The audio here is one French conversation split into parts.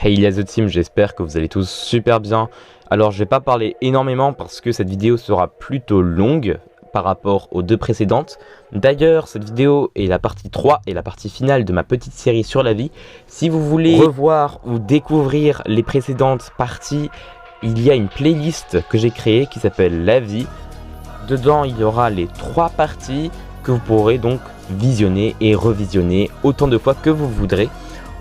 Hey les The Team, j'espère que vous allez tous super bien. Alors je vais pas parler énormément parce que cette vidéo sera plutôt longue par rapport aux deux précédentes. D'ailleurs cette vidéo est la partie 3 et la partie finale de ma petite série sur la vie. Si vous voulez revoir ou découvrir les précédentes parties, il y a une playlist que j'ai créée qui s'appelle La Vie. Dedans il y aura les 3 parties que vous pourrez donc visionner et revisionner autant de fois que vous voudrez.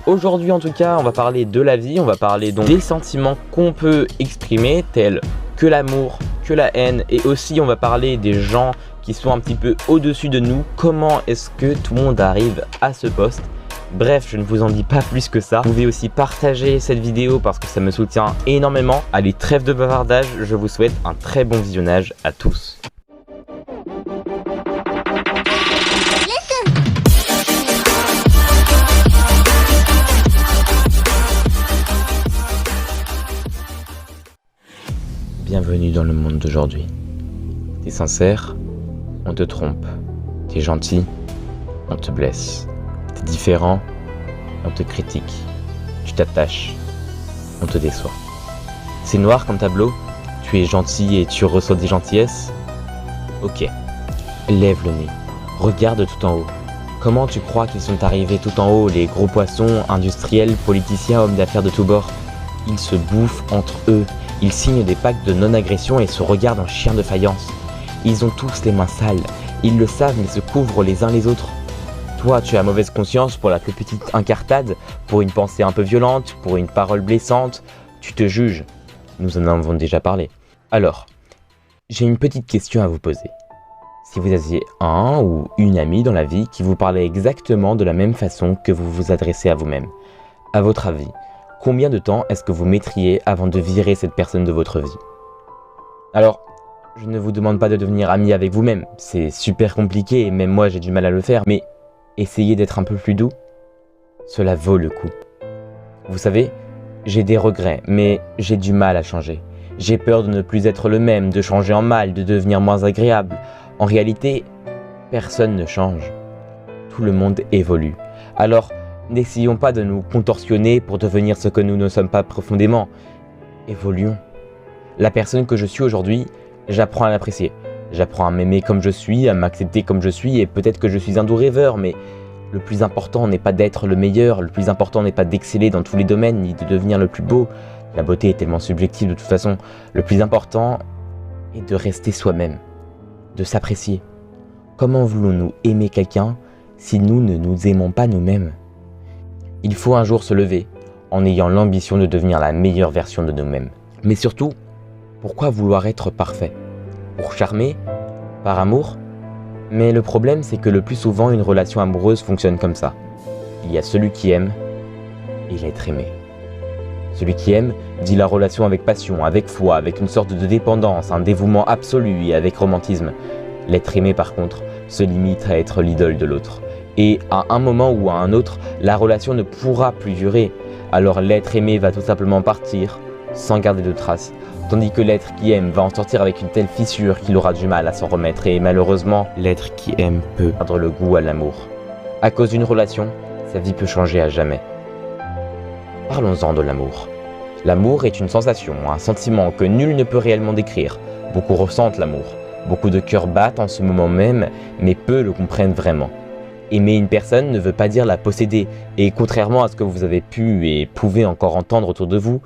Aujourd'hui en tout cas on va parler de la vie, on va parler donc des sentiments qu'on peut exprimer tels que l'amour, que la haine, et aussi on va parler des gens qui sont un petit peu au-dessus de nous. Comment est-ce que tout le monde arrive à ce poste? Bref, je ne vous en dis pas plus que ça. Vous pouvez aussi partager cette vidéo parce que ça me soutient énormément. Allez, trêve de bavardage, je vous souhaite un très bon visionnage à tous. Bienvenue dans le monde d'aujourd'hui. T'es sincère, on te trompe. T'es gentil, on te blesse. T'es différent, on te critique. Tu t'attaches, on te déçoit. C'est noir comme tableau, tu es gentil et tu reçois des gentillesses. Ok, lève le nez, regarde tout en haut. Comment tu crois qu'ils sont arrivés tout en haut, les gros poissons, industriels, politiciens, hommes d'affaires de tous bords? Ils se bouffent entre eux. Ils signent des pactes de non-agression et se regardent en chiens de faïence. Ils ont tous les mains sales. Ils le savent mais se couvrent les uns les autres. Toi, tu as mauvaise conscience pour la plus petite incartade, pour une pensée un peu violente, pour une parole blessante. Tu te juges. Nous en avons déjà parlé. Alors, j'ai une petite question à vous poser. Si vous aviez un ou une amie dans la vie qui vous parlait exactement de la même façon que vous vous adressez à vous-même, à votre avis, combien de temps est-ce que vous mettriez avant de virer cette personne de votre vie? Alors, je ne vous demande pas de devenir ami avec vous-même, c'est super compliqué et même moi j'ai du mal à le faire, mais essayez d'être un peu plus doux, cela vaut le coup. Vous savez, j'ai des regrets, mais j'ai du mal à changer. J'ai peur de ne plus être le même, de changer en mal, de devenir moins agréable. En réalité, personne ne change. Tout le monde évolue. Alors, n'essayons pas de nous contorsionner pour devenir ce que nous ne sommes pas profondément. Évoluons. La personne que je suis aujourd'hui, j'apprends à l'apprécier. J'apprends à m'aimer comme je suis, à m'accepter comme je suis, et peut-être que je suis un doux rêveur, mais le plus important n'est pas d'être le meilleur, le plus important n'est pas d'exceller dans tous les domaines, ni de devenir le plus beau. La beauté est tellement subjective de toute façon. Le plus important est de rester soi-même, de s'apprécier. Comment voulons-nous aimer quelqu'un si nous ne nous aimons pas nous-mêmes ? Il faut un jour se lever en ayant l'ambition de devenir la meilleure version de nous-mêmes. Mais surtout, pourquoi vouloir être parfait? Pour charmer? Par amour? Mais le problème, c'est que le plus souvent, une relation amoureuse fonctionne comme ça. Il y a celui qui aime et l'être aimé. Celui qui aime dit la relation avec passion, avec foi, avec une sorte de dépendance, un dévouement absolu et avec romantisme. L'être aimé, par contre, se limite à être l'idole de l'autre. Et à un moment ou à un autre, la relation ne pourra plus durer. Alors l'être aimé va tout simplement partir, sans garder de traces. Tandis que l'être qui aime va en sortir avec une telle fissure qu'il aura du mal à s'en remettre. Et malheureusement, l'être qui aime peut perdre le goût à l'amour. À cause d'une relation, sa vie peut changer à jamais. Parlons-en de l'amour. L'amour est une sensation, un sentiment que nul ne peut réellement décrire. Beaucoup ressentent l'amour. Beaucoup de cœurs battent en ce moment même, mais peu le comprennent vraiment. Aimer une personne ne veut pas dire la posséder, et contrairement à ce que vous avez pu et pouvez encore entendre autour de vous,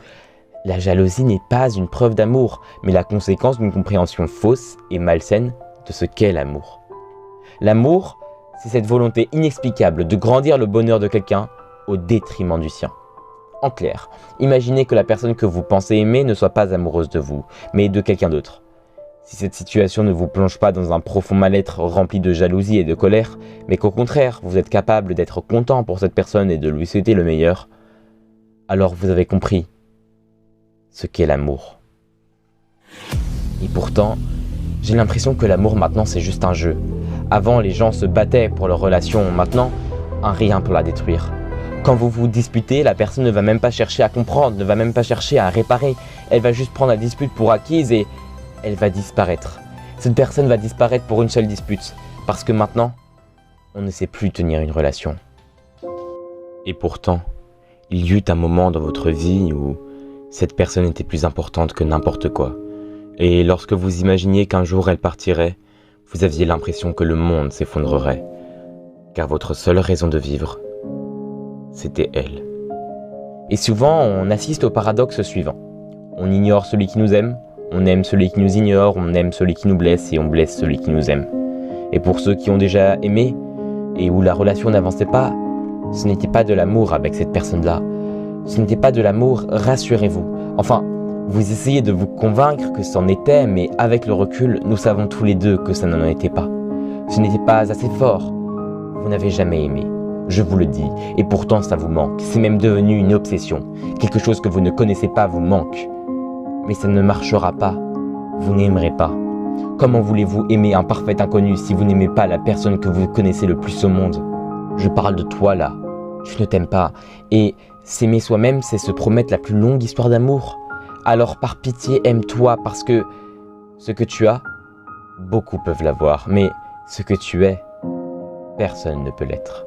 la jalousie n'est pas une preuve d'amour, mais la conséquence d'une compréhension fausse et malsaine de ce qu'est l'amour. L'amour, c'est cette volonté inexplicable de grandir le bonheur de quelqu'un au détriment du sien. En clair, imaginez que la personne que vous pensez aimer ne soit pas amoureuse de vous, mais de quelqu'un d'autre. Si cette situation ne vous plonge pas dans un profond mal-être rempli de jalousie et de colère, mais qu'au contraire, vous êtes capable d'être content pour cette personne et de lui souhaiter le meilleur, alors vous avez compris ce qu'est l'amour. Et pourtant, j'ai l'impression que l'amour maintenant c'est juste un jeu. Avant, les gens se battaient pour leur relation, maintenant, un rien pour la détruire. Quand vous vous disputez, la personne ne va même pas chercher à comprendre, ne va même pas chercher à réparer, elle va juste prendre la dispute pour acquise et elle va disparaître. Cette personne va disparaître pour une seule dispute, parce que maintenant, on ne sait plus tenir une relation. Et pourtant, Il y eut un moment dans votre vie où cette personne était plus importante que n'importe quoi. Et lorsque vous imaginiez qu'un jour elle partirait, vous aviez l'impression que le monde s'effondrerait. Car votre seule raison de vivre, c'était elle. Et souvent, on assiste au paradoxe suivant. On ignore celui qui nous aime, on aime celui qui nous ignore, on aime celui qui nous blesse et on blesse celui qui nous aime. Et pour ceux qui ont déjà aimé et où la relation n'avançait pas, ce n'était pas de l'amour avec cette personne-là. Ce n'était pas de l'amour, rassurez-vous. Enfin, vous essayez de vous convaincre que c'en était, mais avec le recul, nous savons tous les deux que ça n'en était pas. Ce n'était pas assez fort. Vous n'avez jamais aimé. Je vous le dis, et pourtant ça vous manque. C'est même devenu une obsession. Quelque chose que vous ne connaissez pas vous manque. Mais ça ne marchera pas. Vous n'aimerez pas. Comment voulez-vous aimer un parfait inconnu si vous n'aimez pas la personne que vous connaissez le plus au monde ? Je parle de toi là. Tu ne t'aimes pas. Et s'aimer soi-même, c'est se promettre la plus longue histoire d'amour. Alors par pitié, aime-toi parce que ce que tu as, beaucoup peuvent l'avoir. Mais ce que tu es, personne ne peut l'être.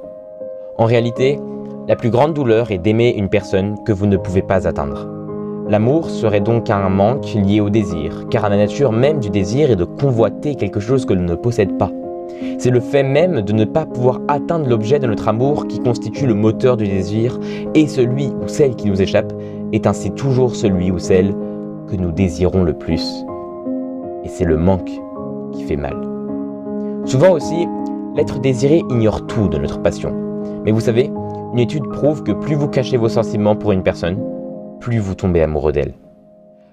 En réalité, la plus grande douleur est d'aimer une personne que vous ne pouvez pas atteindre. L'amour serait donc un manque lié au désir, car la nature même du désir est de convoiter quelque chose que l'on ne possède pas. C'est le fait même de ne pas pouvoir atteindre l'objet de notre amour qui constitue le moteur du désir, et celui ou celle qui nous échappe est ainsi toujours celui ou celle que nous désirons le plus. Et c'est le manque qui fait mal. Souvent aussi, l'être désiré ignore tout de notre passion. Mais vous savez, une étude prouve que plus vous cachez vos sentiments pour une personne, plus vous tombez amoureux d'elle.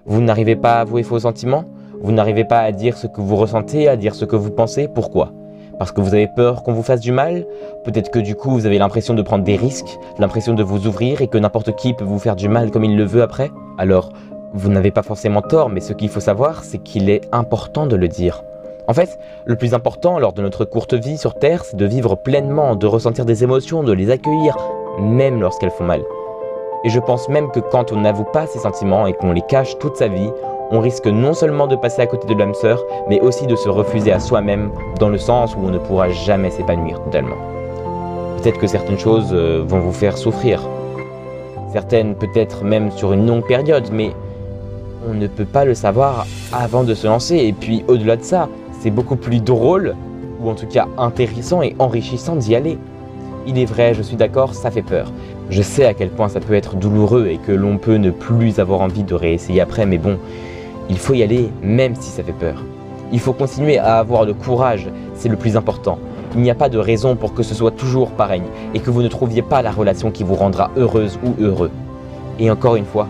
Vous n'arrivez pas à avouer vos sentiments ? Vous n'arrivez pas à dire ce que vous ressentez, à dire ce que vous pensez ? Pourquoi ? Parce que vous avez peur qu'on vous fasse du mal ? Peut-être que du coup vous avez l'impression de prendre des risques, l'impression de vous ouvrir et que n'importe qui peut vous faire du mal comme il le veut après ? Alors, vous n'avez pas forcément tort, mais ce qu'il faut savoir, c'est qu'il est important de le dire. En fait, le plus important lors de notre courte vie sur Terre, c'est de vivre pleinement, de ressentir des émotions, de les accueillir, même lorsqu'elles font mal. Et je pense même que quand on n'avoue pas ses sentiments et qu'on les cache toute sa vie, on risque non seulement de passer à côté de l'âme sœur, mais aussi de se refuser à soi-même, dans le sens où on ne pourra jamais s'épanouir totalement. Peut-être que certaines choses vont vous faire souffrir. Certaines peut-être même sur une longue période, mais on ne peut pas le savoir avant de se lancer. Et puis au-delà de ça, c'est beaucoup plus drôle, ou en tout cas intéressant et enrichissant d'y aller. Il est vrai, je suis d'accord, ça fait peur. Je sais à quel point ça peut être douloureux et que l'on peut ne plus avoir envie de réessayer après, mais bon, il faut y aller même si ça fait peur. Il faut continuer à avoir le courage, c'est le plus important. Il n'y a pas de raison pour que ce soit toujours pareil et que vous ne trouviez pas la relation qui vous rendra heureuse ou heureux. Et encore une fois,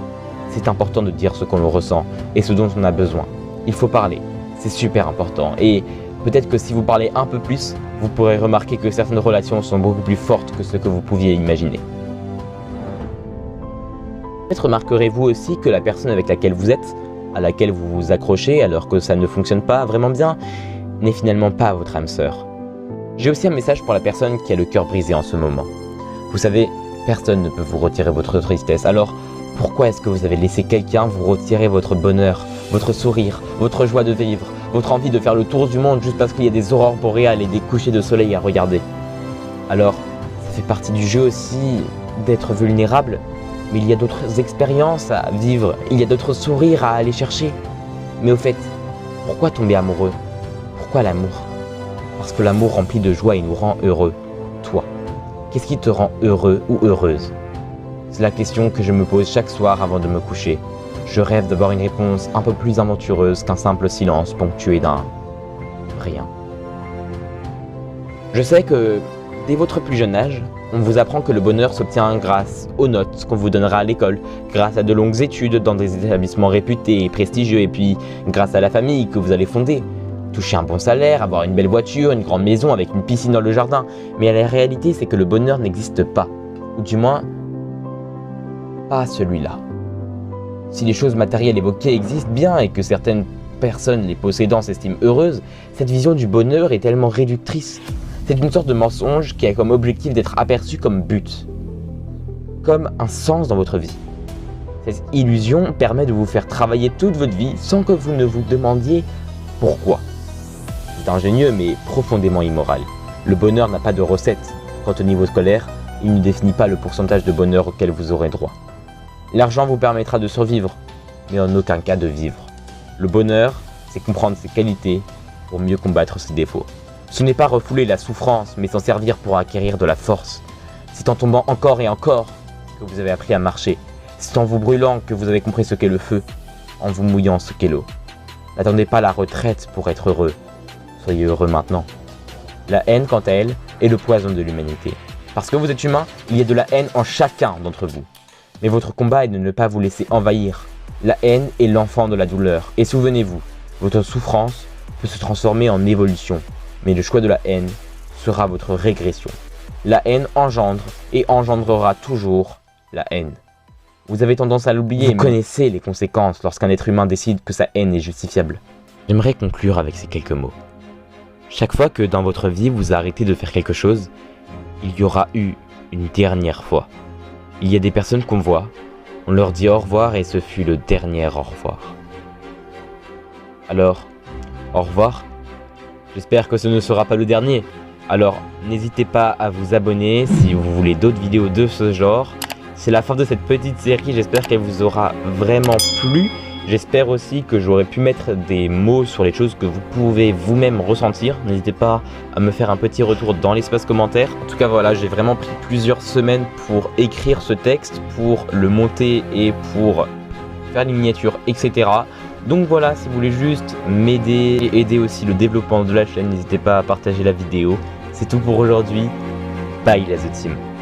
c'est important de dire ce qu'on ressent et ce dont on a besoin. Il faut parler, c'est super important. Et peut-être que si vous parlez un peu plus, vous pourrez remarquer que certaines relations sont beaucoup plus fortes que ce que vous pouviez imaginer. Peut-être remarquerez-vous aussi que la personne avec laquelle vous êtes, à laquelle vous vous accrochez alors que ça ne fonctionne pas vraiment bien, n'est finalement pas votre âme sœur. J'ai aussi un message pour la personne qui a le cœur brisé en ce moment. Vous savez, personne ne peut vous retirer votre tristesse, alors pourquoi est-ce que vous avez laissé quelqu'un vous retirer votre bonheur, votre sourire, votre joie de vivre, votre envie de faire le tour du monde juste parce qu'il y a des aurores boréales et des couchers de soleil à regarder? Alors, ça fait partie du jeu aussi d'être vulnérable, mais il y a d'autres expériences à vivre, il y a d'autres sourires à aller chercher. Mais au fait, pourquoi tomber amoureux? Pourquoi l'amour? Parce que l'amour rempli de joie, il nous rend heureux. Toi, qu'est-ce qui te rend heureux ou heureuse? C'est la question que je me pose chaque soir avant de me coucher. Je rêve d'avoir une réponse un peu plus aventureuse qu'un simple silence ponctué d'un rien. Je sais que dès votre plus jeune âge, on vous apprend que le bonheur s'obtient grâce aux notes qu'on vous donnera à l'école, grâce à de longues études dans des établissements réputés et prestigieux, et puis grâce à la famille que vous allez fonder. Toucher un bon salaire, avoir une belle voiture, une grande maison avec une piscine dans le jardin. Mais la réalité, c'est que le bonheur n'existe pas. Ou du moins, pas celui-là. Si les choses matérielles évoquées existent bien et que certaines personnes les possédant s'estiment heureuses, cette vision du bonheur est tellement réductrice. C'est une sorte de mensonge qui a comme objectif d'être aperçu comme but, comme un sens dans votre vie. Cette illusion permet de vous faire travailler toute votre vie sans que vous ne vous demandiez pourquoi. C'est ingénieux mais profondément immoral. Le bonheur n'a pas de recette. Quant au niveau scolaire, il ne définit pas le pourcentage de bonheur auquel vous aurez droit. L'argent vous permettra de survivre, mais en aucun cas de vivre. Le bonheur, c'est comprendre ses qualités pour mieux combattre ses défauts. Ce n'est pas refouler la souffrance, mais s'en servir pour acquérir de la force. C'est en tombant encore et encore que vous avez appris à marcher. C'est en vous brûlant que vous avez compris ce qu'est le feu, en vous mouillant ce qu'est l'eau. N'attendez pas la retraite pour être heureux. Soyez heureux maintenant. La haine, quant à elle, est le poison de l'humanité. Parce que vous êtes humain, il y a de la haine en chacun d'entre vous. Mais votre combat est de ne pas vous laisser envahir. La haine est l'enfant de la douleur. Et souvenez-vous, votre souffrance peut se transformer en évolution. Mais le choix de la haine sera votre régression. La haine engendre et engendrera toujours la haine. Vous avez tendance à l'oublier, mais vous connaissez les conséquences lorsqu'un être humain décide que sa haine est justifiable. J'aimerais conclure avec ces quelques mots. Chaque fois que dans votre vie vous arrêtez de faire quelque chose, il y aura eu une dernière fois. Il y a des personnes qu'on voit, on leur dit au revoir et ce fut le dernier au revoir. Alors, au revoir. J'espère que ce ne sera pas le dernier. Alors, n'hésitez pas à vous abonner si vous voulez d'autres vidéos de ce genre. C'est la fin de cette petite série, j'espère qu'elle vous aura vraiment plu. J'espère aussi que j'aurai pu mettre des mots sur les choses que vous pouvez vous-même ressentir. N'hésitez pas à me faire un petit retour dans l'espace commentaire. En tout cas voilà, j'ai vraiment pris plusieurs semaines pour écrire ce texte, pour le monter et pour faire les miniatures, etc. Donc voilà, si vous voulez juste m'aider et aider aussi le développement de la chaîne, n'hésitez pas à partager la vidéo. C'est tout pour aujourd'hui. Bye la The Team.